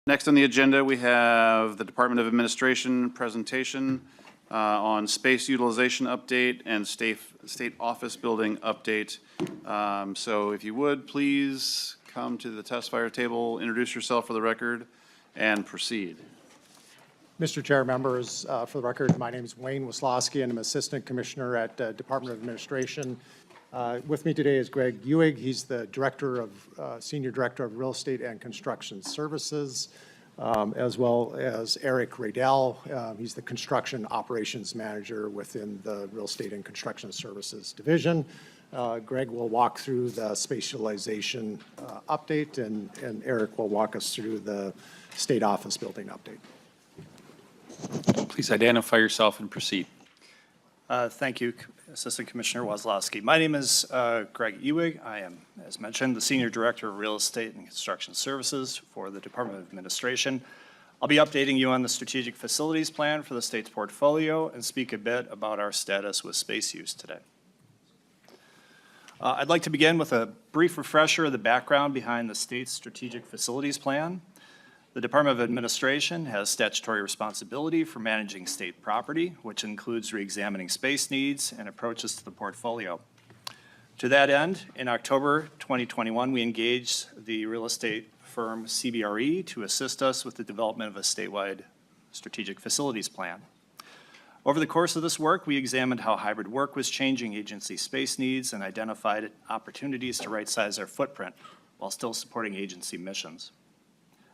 Next on the agenda, we have the Department of Administration presentation on space utilization update and state office building update. So if you would, please come to the testifier table, introduce yourself for the record, and proceed. Mr. Chair, members, for the record, my name is Wayne Wislowski, and I'm Assistant Commissioner at Department of Administration. With me today is Greg Ewig. He's the Senior Director of Real Estate and Construction Services, as well as Eric Radell. He's the Construction Operations Manager within the Real Estate and Construction Services Division. Greg will walk through the space utilization update, and Eric will walk us through the state office building update. Please identify yourself and proceed. Thank you, Assistant Commissioner Wislowski. My name is Greg Ewig. I am, as mentioned, the Senior Director of Real Estate and Construction Services for the Department of Administration. I'll be updating you on the strategic facilities plan for the state's portfolio and speak a bit about our status with space use today. I'd like to begin with a brief refresher of the background behind the state's strategic facilities plan. The Department of Administration has statutory responsibility for managing state property, which includes reexamining space needs and approaches to the portfolio. To that end, in October 2021, we engaged the real estate firm CBRE to assist us with the development of a statewide strategic facilities plan. Over the course of this work, we examined how hybrid work was changing agency space needs and identified opportunities to right-size our footprint while still supporting agency missions.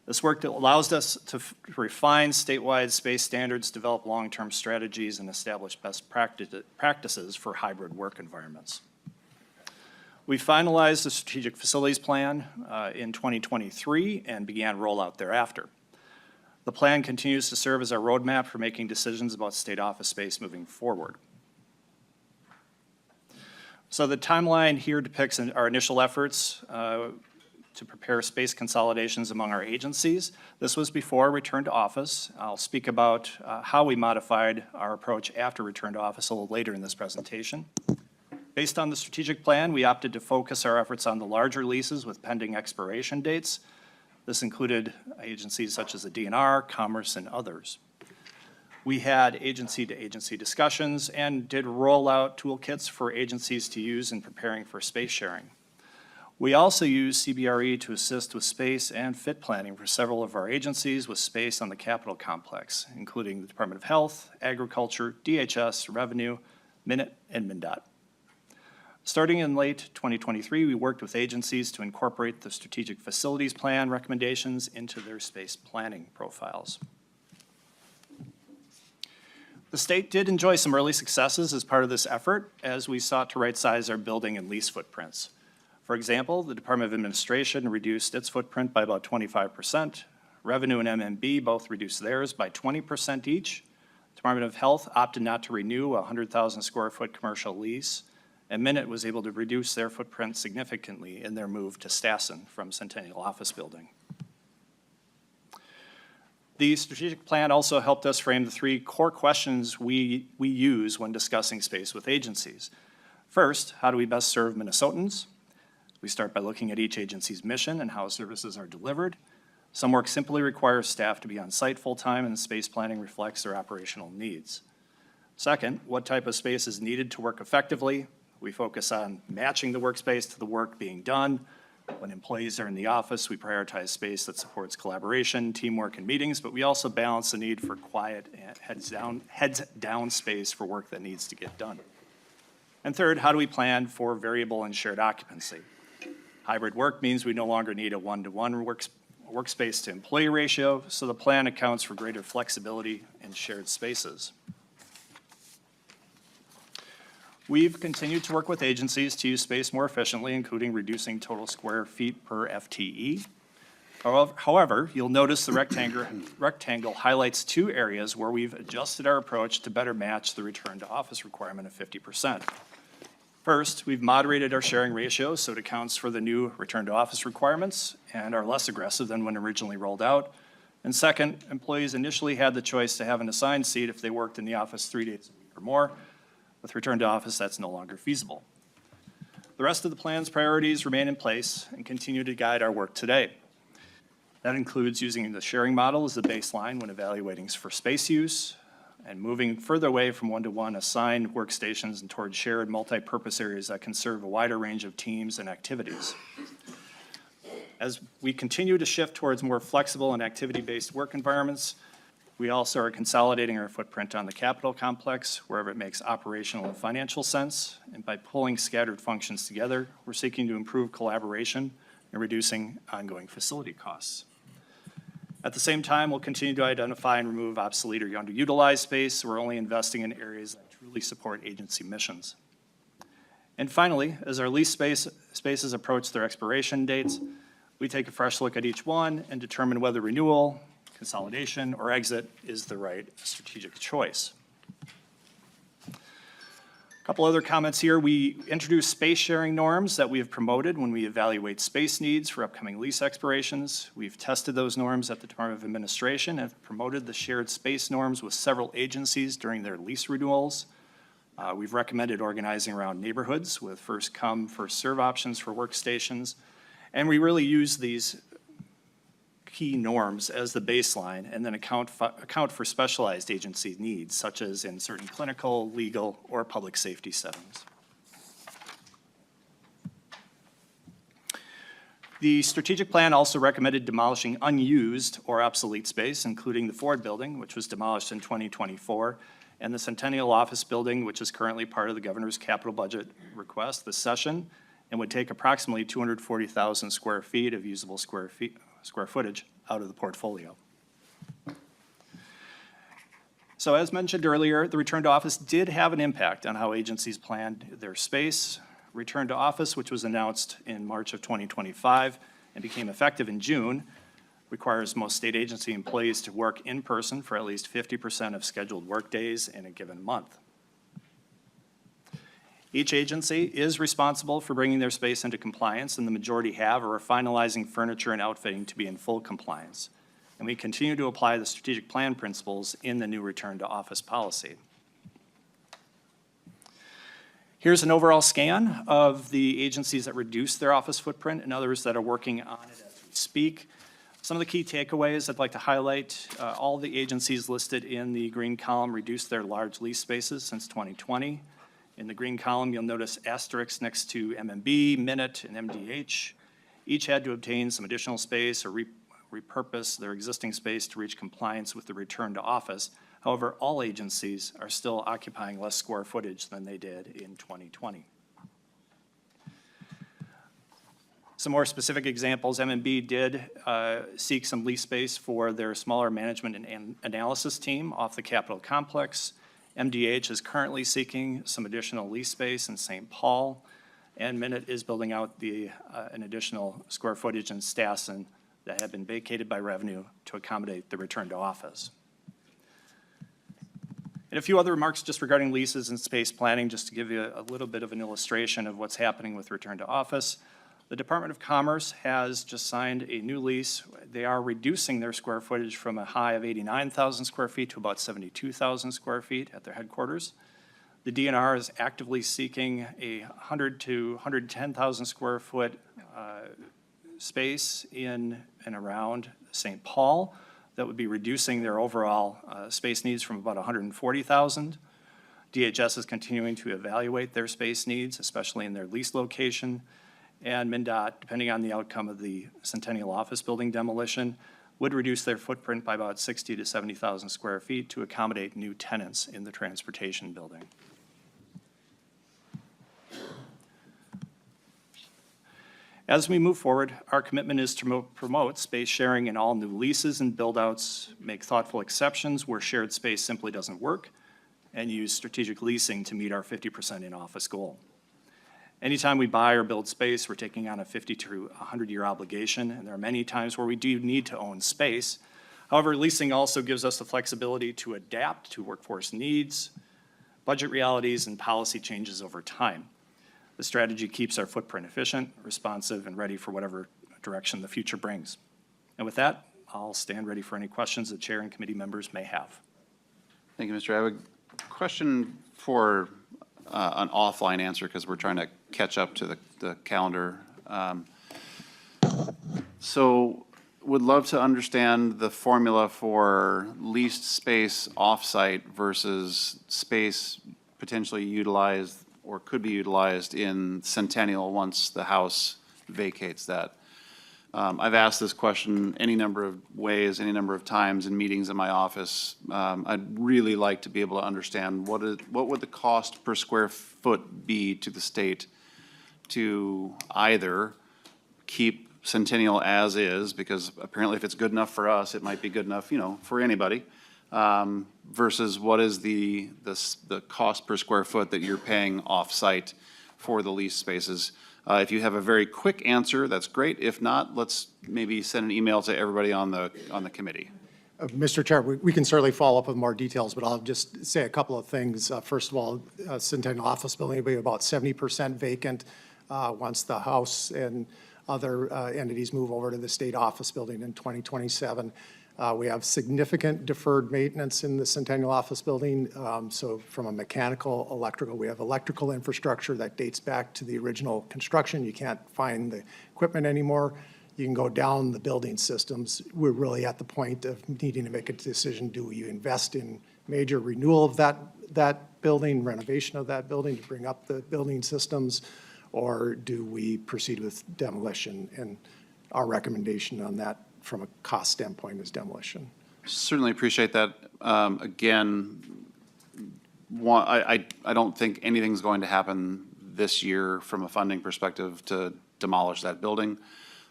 This work allows us to refine statewide space standards, develop long-term strategies, and establish best practices for hybrid work environments. We finalized the strategic facilities plan in 2023 and began rollout thereafter. The plan continues to serve as our roadmap for making decisions about state office space moving forward. So the timeline here depicts our initial efforts to prepare space consolidations among our agencies. This was before return to office. I'll speak about how we modified our approach after return to office a little later in this presentation. Based on the strategic plan, we opted to focus our efforts on the larger leases with pending expiration dates. This included agencies such as the DNR, Commerce, and others. We had agency-to-agency discussions and did roll out toolkits for agencies to use in preparing for space sharing. We also use CBRE to assist with space and fit planning for several of our agencies with space on the Capitol complex, including the Department of Health, Agriculture, DHS, Revenue, MNIT, and MnDOT. Starting in late 2023, we worked with agencies to incorporate the strategic facilities plan recommendations into their space planning profiles. The state did enjoy some early successes as part of this effort as we sought to right-size our building and lease footprints. For example, the Department of Administration reduced its footprint by about 25%. Revenue and MMB both reduced theirs by 20% each. Department of Health opted not to renew a 100,000 square foot commercial lease, and MNIT was able to reduce their footprint significantly in their move to Stassen from Centennial Office Building. The strategic plan also helped us frame the three core questions we use when discussing space with agencies. First, how do we best serve Minnesotans? We start by looking at each agency's mission and how services are delivered. Some work simply requires staff to be on site full-time, and space planning reflects their operational needs. Second, what type of space is needed to work effectively? We focus on matching the workspace to the work being done. When employees are in the office, we prioritize space that supports collaboration, teamwork, and meetings, but we also balance the need for quiet and heads down space for work that needs to get done. And third, how do we plan for variable and shared occupancy? Hybrid work means we no longer need a one-to-one workspace to employee ratio, so the plan accounts for greater flexibility in shared spaces. We've continued to work with agencies to use space more efficiently, including reducing total square feet per FTE. However, you'll notice the rectangle highlights two areas where we've adjusted our approach to better match the return to office requirement of 50%. First, we've moderated our sharing ratio so it accounts for the new return to office requirements and are less aggressive than when originally rolled out. And second, employees initially had the choice to have an assigned seat if they worked in the office 3 days a week or more. With return to office, that's no longer feasible. The rest of the plan's priorities remain in place and continue to guide our work today. That includes using the sharing model as the baseline when evaluating for space use, and moving further away from one-to-one assigned workstations and towards shared multi-purpose areas that can serve a wider range of teams and activities. As we continue to shift towards more flexible and activity-based work environments, we also are consolidating our footprint on the Capitol complex wherever it makes operational and financial sense. And by pulling scattered functions together, we're seeking to improve collaboration and reducing ongoing facility costs. At the same time, we'll continue to identify and remove obsolete or underutilized space, so we're only investing in areas that truly support agency missions. And finally, as our lease spaces approach their expiration dates, we take a fresh look at each one and determine whether renewal, consolidation, or exit is the right strategic choice. A couple other comments here. We introduced space sharing norms that we have promoted when we evaluate space needs for upcoming lease expirations. We've tested those norms at the Department of Administration and have promoted the shared space norms with several agencies during their lease renewals. We've recommended organizing around neighborhoods with first come, first serve options for workstations. And we really use these key norms as the baseline and then account for specialized agency needs, such as in certain clinical, legal, or public safety settings. The strategic plan also recommended demolishing unused or obsolete space, including the Ford building, which was demolished in 2024, and the Centennial Office building, which is currently part of the governor's capital budget request this session, and would take approximately 240,000 square feet of usable square footage out of the portfolio. So as mentioned earlier, the return to office did have an impact on how agencies planned their space. Return to office, which was announced in March of 2025 and became effective in June, requires most state agency employees to work in person for at least 50% of scheduled work days in a given month. Each agency is responsible for bringing their space into compliance, and the majority have or are finalizing furniture and outfitting to be in full compliance. And we continue to apply the strategic plan principles in the new return to office policy. Here's an overall scan of the agencies that reduced their office footprint and others that are working on it as we speak. Some of the key takeaways I'd like to highlight, all the agencies listed in the green column reduced their large lease spaces since 2020. In the green column, you'll notice asterisks next to MMB, Minute, and MDH. Each had to obtain some additional space or repurpose their existing space to reach compliance with the return to office. However, all agencies are still occupying less square footage than they did in 2020. Some more specific examples, MMB did seek some lease space for their smaller management and analysis team off the Capitol complex. MDH is currently seeking some additional lease space in St. Paul, and Minute is building out an additional square footage in Stassen that had been vacated by revenue to accommodate the return to office. And a few other remarks just regarding leases and space planning, just to give you a little bit of an illustration of what's happening with return to office. The Department of Commerce has just signed a new lease. They are reducing their square footage from a high of 89,000 square feet to about 72,000 square feet at their headquarters. The DNR is actively seeking a 100 to 110,000 square foot space in and around St. Paul. That would be reducing their overall space needs from about 140,000. DHS is continuing to evaluate their space needs, especially in their lease location. And MnDOT, depending on the outcome of the Centennial Office building demolition, would reduce their footprint by about 60 to 70,000 square feet to accommodate new tenants in the transportation building. As we move forward, our commitment is to promote space sharing in all new leases and build-outs, make thoughtful exceptions where shared space simply doesn't work, and use strategic leasing to meet our 50% in-office goal. Anytime we buy or build space, we're taking on a 50 to 100-year obligation, and there are many times where we do need to own space. However, leasing also gives us the flexibility to adapt to workforce needs, budget realities, and policy changes over time. The strategy keeps our footprint efficient, responsive, and ready for whatever direction the future brings. And with that, I'll stand ready for any questions the chair and committee members may have. Thank you, Mr. I have a question for an offline answer because we're trying to catch up to the calendar. So would love to understand the formula for leased space off-site versus space potentially utilized or could be utilized in Centennial once the House vacates that. I've asked this question any number of ways, any number of times in meetings in my office. I'd really like to be able to understand what would the cost per square foot be to the state to either keep Centennial as is, because apparently if it's good enough for us, it might be good enough, for anybody, versus what is the cost per square foot that you're paying off-site for the lease spaces. If you have a very quick answer, that's great. If not, let's maybe send an email to everybody on the committee. Mr. Chair, we can certainly follow up with more details, but I'll just say a couple of things. First of all, Centennial Office Building will be about 70% vacant once the House and other entities move over to the State Office Building in 2027. We have significant deferred maintenance in the Centennial Office Building. So from a mechanical, electrical, we have electrical infrastructure that dates back to the original construction. You can't find the equipment anymore. You can go down the building systems. We're really at the point of needing to make a decision. Do you invest in major renewal of that building, renovation of that building to bring up the building systems, or do we proceed with demolition? And our recommendation on that from a cost standpoint is demolition. Certainly appreciate that. Again, I don't think anything's going to happen this year from a funding perspective to demolish that building.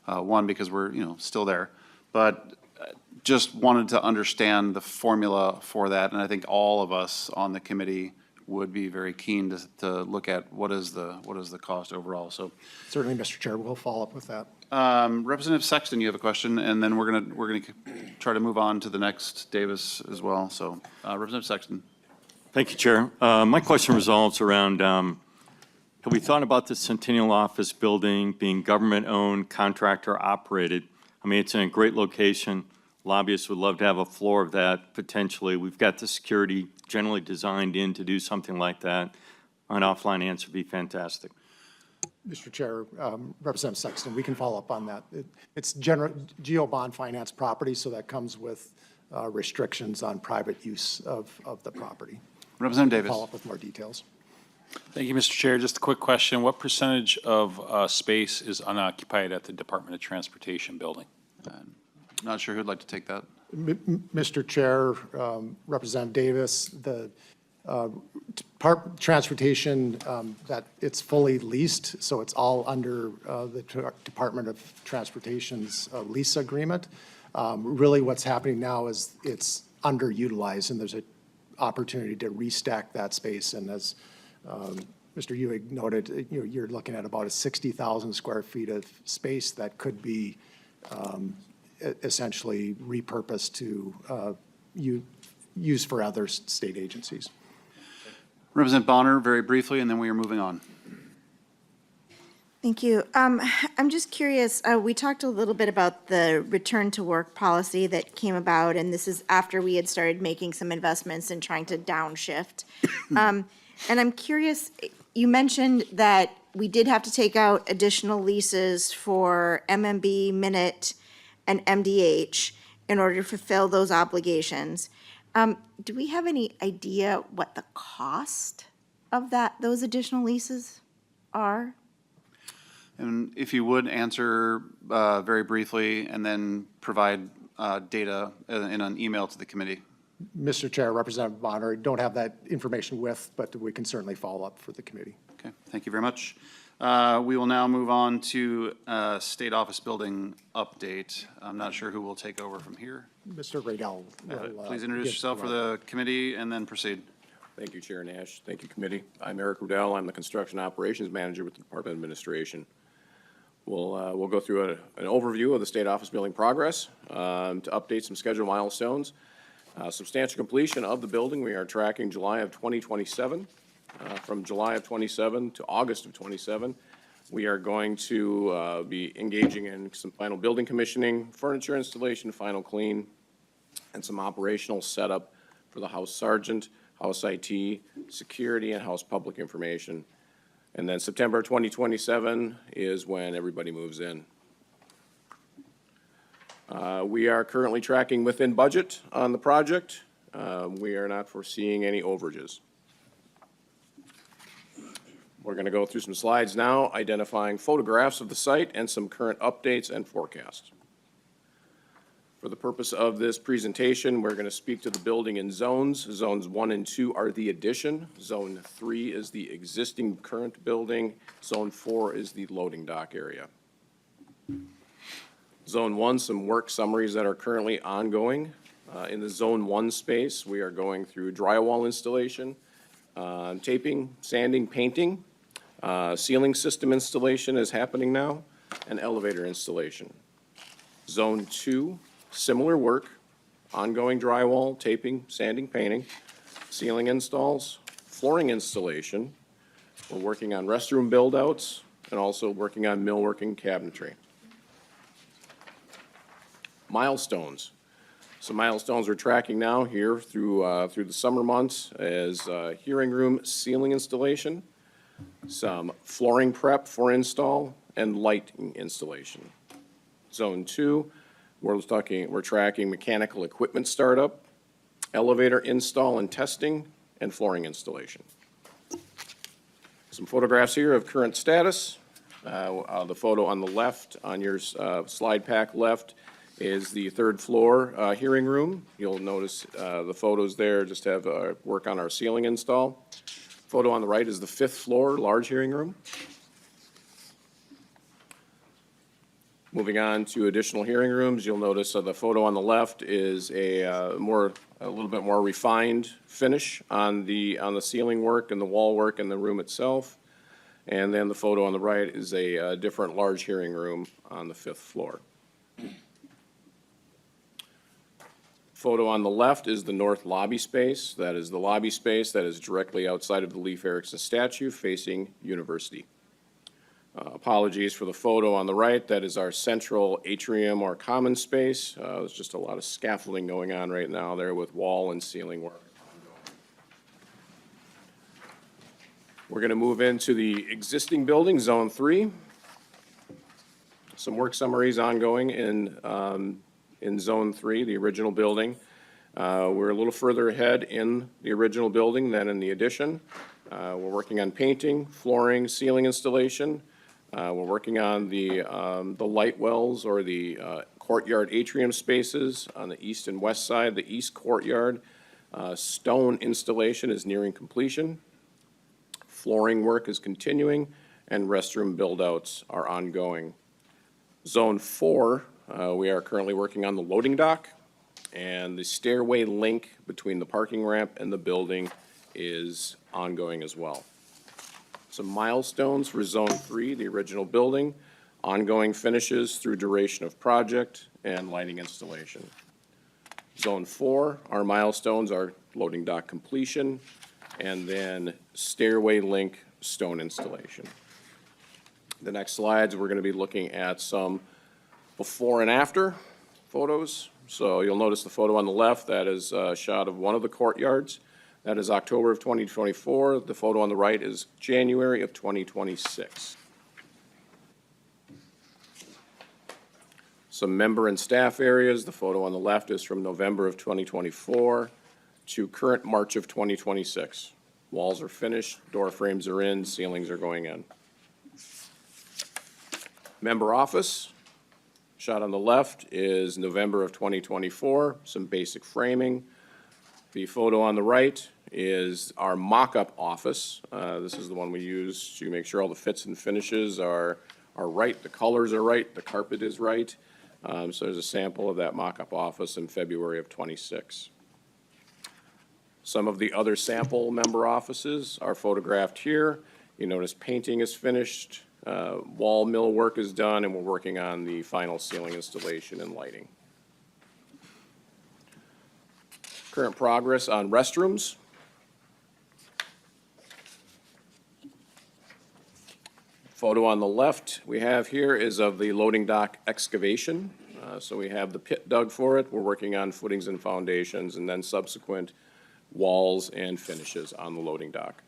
One, because we're, still there, but just wanted to understand the formula for that. And I think all of us on the committee would be very keen to look at what is the cost overall. So certainly, Mr. Chair, we'll follow up with that. Representative Sexton, you have a question, and then we're gonna try to move on to the next Davis as well. So Representative Sexton. Thank you, Chair. My question resolves around, have we thought about the Centennial Office Building being government-owned, contractor-operated? I mean, it's in a great location. Lobbyists would love to have a floor of that potentially. We've got the security generally designed in to do something like that. An offline answer would be fantastic. Mr. Chair, Representative Sexton, we can follow up on that. It's general geo bond finance property, so that comes with restrictions on private use of the property. Representative Davis. Follow up with more details. Thank you, Mr. Chair. Just a quick question. What percentage of space is unoccupied at the Department of Transportation building? Not sure who'd like to take that. Mr. Chair, Representative Davis, the transportation, that it's fully leased, so it's all under the Department of Transportation's lease agreement. Really what's happening now is it's underutilized, and there's an opportunity to restack that space. And as Mr. Ewing noted, you're looking at about a 60,000 square feet of space that could be essentially repurposed to use for other state agencies. Representative Bonner, very briefly, and then we are moving on. Thank you. I'm just curious, we talked a little bit about the return to work policy that came about, and this is after we had started making some investments and trying to downshift. And I'm curious, you mentioned that we did have to take out additional leases for MMB, Minute, and MDH in order to fulfill those obligations. Do we have any idea what the cost of those additional leases are? And if you would answer very briefly and then provide data in an email to the committee. Mr. Chair, Representative Bonner, don't have that information but we can certainly follow up for the committee. Okay, thank you very much. We will now move on to State Office Building update. I'm not sure who will take over from here. Mr. Radell. Please introduce yourself for the committee and then proceed. Thank you, Chair Nash. Thank you, committee. I'm Eric Rudell. I'm the Construction Operations Manager with the Department of Administration. We'll go through an overview of the State Office Building progress to update some scheduled milestones. Substantial completion of the building. We are tracking July of 2027. From July of 27 to August of 27, we are going to be engaging in some final building commissioning, furniture installation, final clean, and some operational setup for the House Sergeant, House IT, Security, and House Public Information. And then September 2027 is when everybody moves in. We are currently tracking within budget on the project. We are not foreseeing any overages. We're going to go through some slides now, identifying photographs of the site and some current updates and forecasts. For the purpose of this presentation, we're going to speak to the building in zones. Zones 1 and 2 are the addition. Zone 3 is the existing current building. Zone 4 is the loading dock area. Zone 1, some work summaries that are currently ongoing. In the Zone 1 space, we are going through drywall installation, taping, sanding, painting. Ceiling system installation is happening now, and elevator installation. Zone 2, similar work, ongoing drywall, taping, sanding, painting, ceiling installs, flooring installation. We're working on restroom build-outs and also working on millwork and cabinetry. Milestones. Some milestones we're tracking now here through the summer months is hearing room ceiling installation, some flooring prep for install, and lighting installation. Zone 2, we're tracking mechanical equipment startup, elevator install and testing, and flooring installation. Some photographs here of current status. The photo on the left, on your slide pack left, is the third floor hearing room. You'll notice the photos there just have work on our ceiling install. Photo on the right is the 5th floor large hearing room. Moving on to additional hearing rooms, you'll notice the photo on the left is a little bit more refined finish on the ceiling work and the wall work and the room itself. And then the photo on the right is a different large hearing room on the 5th floor. Photo on the left is the north lobby space. That is the lobby space that is directly outside of the Leif Erikson statue facing University. Apologies for the photo on the right. That is our central atrium or common space. There's just a lot of scaffolding going on right now there with wall and ceiling work. We're going to move into the existing building, Zone 3. Some work summaries ongoing in Zone 3, the original building. We're a little further ahead in the original building than in the addition. We're working on painting, flooring, ceiling installation. We're working on the light wells or the courtyard atrium spaces on the east and west side. The east courtyard stone installation is nearing completion. Flooring work is continuing, and restroom build-outs are ongoing. Zone 4, we are currently working on the loading dock, and the stairway link between the parking ramp and the building is ongoing as well. Some milestones for Zone 3, the original building, ongoing finishes through duration of project, and lighting installation. Zone 4, our milestones are loading dock completion, and then stairway link stone installation. The next slides, we're going to be looking at some before and after photos. So you'll notice the photo on the left, that is a shot of one of the courtyards. That is October of 2024. The photo on the right is January of 2026. Some member and staff areas. The photo on the left is from November of 2024 to current March of 2026. Walls are finished, door frames are in, ceilings are going in. Member office, shot on the left is November of 2024, some basic framing. The photo on the right is our mock-up office. This is the one we use to make sure all the fits and finishes are right, the colors are right, the carpet is right. So there's a sample of that mock-up office in February of 26. Some of the other sample member offices are photographed here. You notice painting is finished, wall mill work is done, and we're working on the final ceiling installation and lighting. Current progress on restrooms. Photo on the left we have here is of the loading dock excavation. So we have the pit dug for it. We're working on footings and foundations and then subsequent walls and finishes on the loading dock.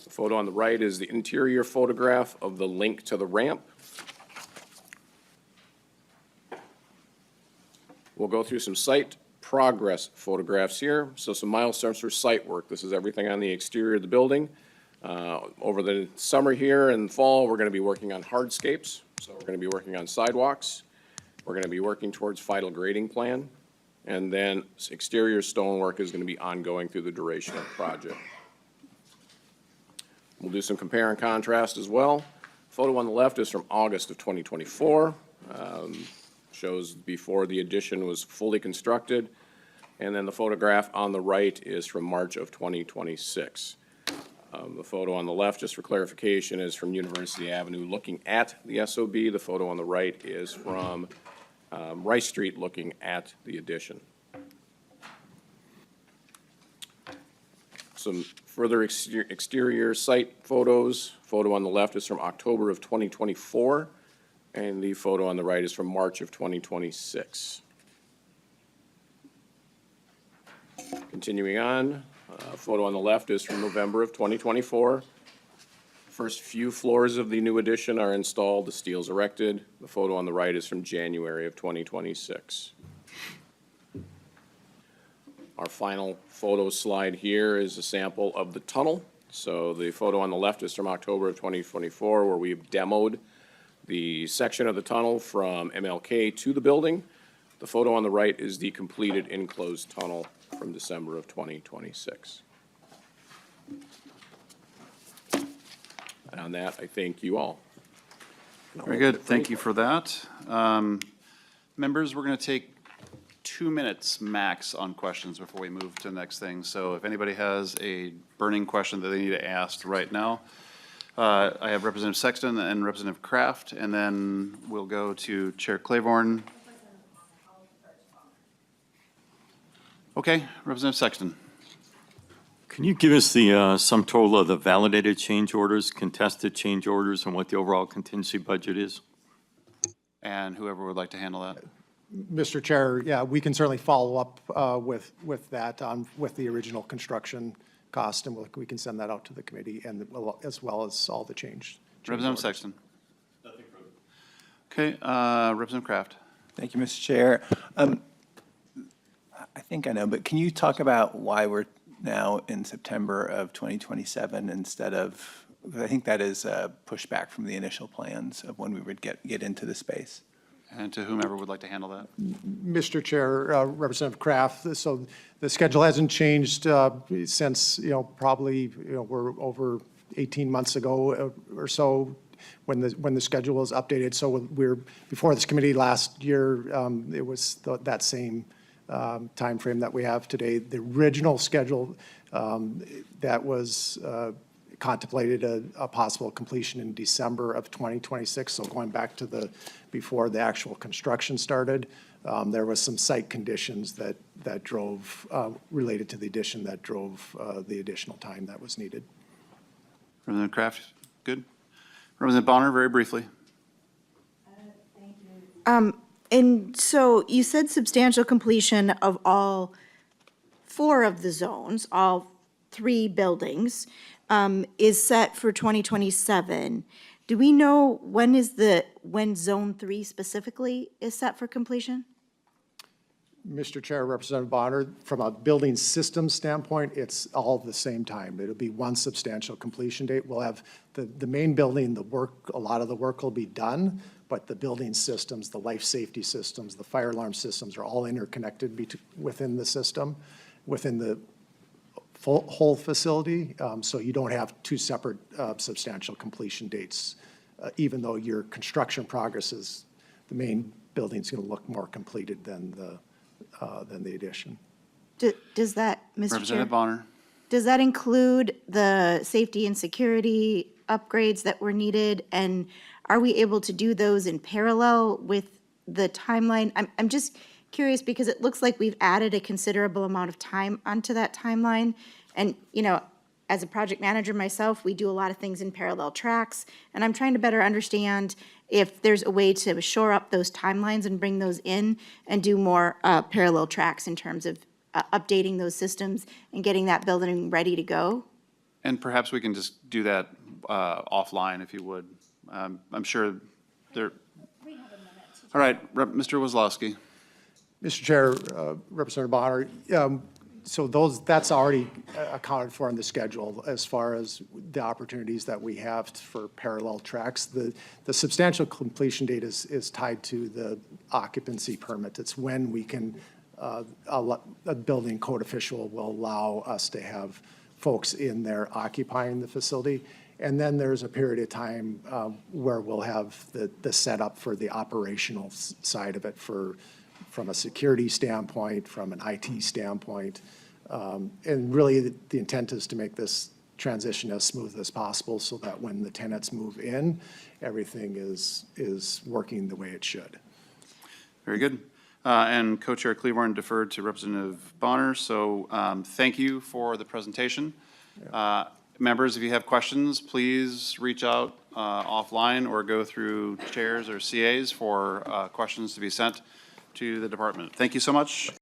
The photo on the right is the interior photograph of the link to the ramp. We'll go through some site progress photographs here. So some milestones for site work. This is everything on the exterior of the building. Over the summer here and fall, we're going to be working on hardscapes. So we're going to be working on sidewalks. We're going to be working towards final grading plan. And then exterior stonework is going to be ongoing through the duration of the project. We'll do some compare and contrast as well. Photo on the left is from August of 2024. Shows before the addition was fully constructed. And then the photograph on the right is from March of 2026. The photo on the left, just for clarification, is from University Avenue looking at the SOB. The photo on the right is from Rice Street looking at the addition. Some further exterior site photos. Photo on the left is from October of 2024, and the photo on the right is from March of 2026. Continuing on, photo on the left is from November of 2024. First few floors of the new addition are installed, the steel's erected. The photo on the right is from January of 2026. Our final photo slide here is a sample of the tunnel. So the photo on the left is from October of 2024, where we've demoed the section of the tunnel from MLK to the building. The photo on the right is the completed enclosed tunnel from December of 2026. And on that, I thank you all. Very good, thank you for that. Members, we're going to take 2 minutes max on questions before we move to the next thing. So if anybody has a burning question that they need to ask right now, I have Representative Sexton and Representative Kraft, and then we'll go to Chair Claiborne. Okay, Representative Sexton. Can you give us the sum total of the validated change orders, contested change orders, and what the overall contingency budget is? And whoever would like to handle that. Mr. Chair, yeah, we can certainly follow up with that, with the original construction cost, and we can send that out to the committee, and as well as all the change. Representative orders. Sexton. Nothing further. Okay, Representative Kraft. Thank you, Mr. Chair. I think I know, but can you talk about why we're now in September of 2027 instead of, because I think that is a pushback from the initial plans of when we would get into the space. And to whomever would like to handle that. Mr. Chair, Representative Kraft, so the schedule hasn't changed since, probably, we're over 18 months ago or so when the schedule was updated. So before this committee last year, it was that same timeframe that we have today. The original schedule that was contemplated a possible completion in December of 2026. So going back to before the actual construction started, there was some site conditions that drove, related to the addition, that drove the additional time that was needed. Representative Kraft, good. Representative Bonner, very briefly. And so you said substantial completion of all 4 of the zones, all 3 buildings, is set for 2027. Do we know when Zone 3 specifically is set for completion? Mr. Chair, Representative Bonner, from a building system standpoint, it's all the same time. It'll be one substantial completion date. We'll have the main building, a lot of the work will be done, but the building systems, the life safety systems, the fire alarm systems are all interconnected within the system, within the whole facility. So you don't have 2 separate substantial completion dates, even though your construction progress is, the main building's going to look more completed than the addition. Does that, Mr. Chair? Representative Bonner. Does that include the safety and security upgrades that were needed? And are we able to do those in parallel with the timeline? I'm just curious because it looks like we've added a considerable amount of time onto that timeline. And, as a project manager myself, we do a lot of things in parallel tracks. And I'm trying to better understand if there's a way to shore up those timelines and bring those in and do more parallel tracks in terms of updating those systems and getting that building ready to go. And perhaps we can just do that offline, if you would. I'm sure there. All right, Mr. Wozlowski. Mr. Chair, Representative Bonner, so that's already accounted for in the schedule as far as the opportunities that we have for parallel tracks. The substantial completion date is tied to the occupancy permit. It's when we can, a building code official will allow us to have folks in there occupying the facility. And then there's a period of time where we'll have the setup for the operational side of it from a security standpoint, from an IT standpoint. And really, the intent is to make this transition as smooth as possible so that when the tenants move in, everything is working the way it should. Very good. And Co-Chair Cleaborn deferred to Representative Bonner, so thank you for the presentation. Members, if you have questions, please reach out offline or go through chairs or CAs for questions to be sent to the department. Thank you so much.